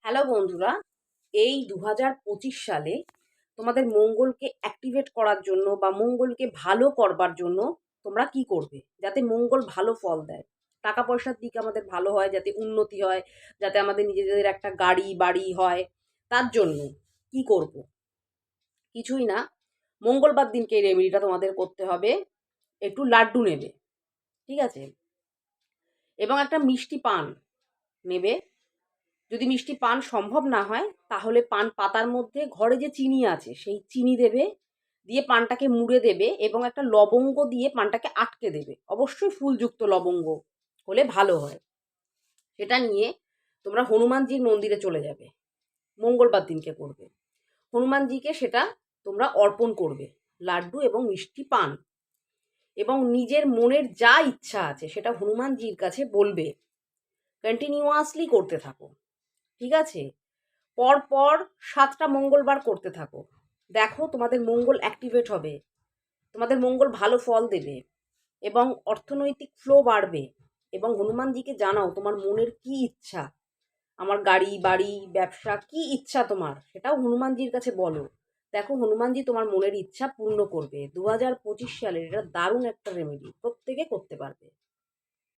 Hello বন্ধুরা, এই 2025 সালে তোমাদের মঙ্গলকে অ্যাক্টিভেট করার জন্য বা মঙ্গলকে ভালো করবার জন্য তোমরা কি করবে যাতে মঙ্গল ভালো ফল দেয়, টাকা পয়সার দিক আমাদের ভালো হয়, যাতে উন্নতি হয়, যাতে আমাদের নিজেদের একটা গাড়ি বাড়ি হয়। তার জন্য কি করব? কিছুই না, মঙ্গলবার দিনকে এই রেমেডিটা তোমাদের করতে হবে। একটু লাড্ডু নেবে, ঠিক আছে, এবং একটা মিষ্টি পান নেবে। যদি মিষ্টি পান সম্ভব না হয় তাহলে পান পাতার মধ্যে ঘরে যে চিনি আছে সেই চিনি দেবে, দিয়ে পানটাকে মুড়ে দেবে এবং একটা লবঙ্গ দিয়ে পানটাকে আটকে দেবে। অবশ্যই ফুলযুক্ত লবঙ্গ হলে ভালো হয়। সেটা নিয়ে তোমরা হনুমানজির মন্দিরে চলে যাবে, মঙ্গলবার দিনকে করবে। হনুমানজিকে সেটা তোমরা অর্পণ করবে, লাড্ডু এবং মিষ্টি পান, এবং নিজের মনের যা ইচ্ছা আছে সেটা হনুমানজির কাছে বলবে। কন্টিনিউয়াসলি করতে থাকো, ঠিক আছে? পরপর 7টা মঙ্গলবার করতে থাকো। দেখো তোমাদের মঙ্গল অ্যাক্টিভেট হবে, তোমাদের মঙ্গল ভালো ফল দেবে এবং অর্থনৈতিক ফ্লো বাড়বে। এবং হনুমানজিকে জানাও তোমার মনের কি ইচ্ছা, আমার গাড়ি বাড়ি ব্যবসা কি ইচ্ছা তোমার, সেটাও হনুমানজির কাছে বলো। দেখো হনুমানজি তোমার মনের ইচ্ছা পূর্ণ করবে। 2025 সালের এটা দারুণ একটা রেমেডি, প্রত্যেকে করতে পারবে।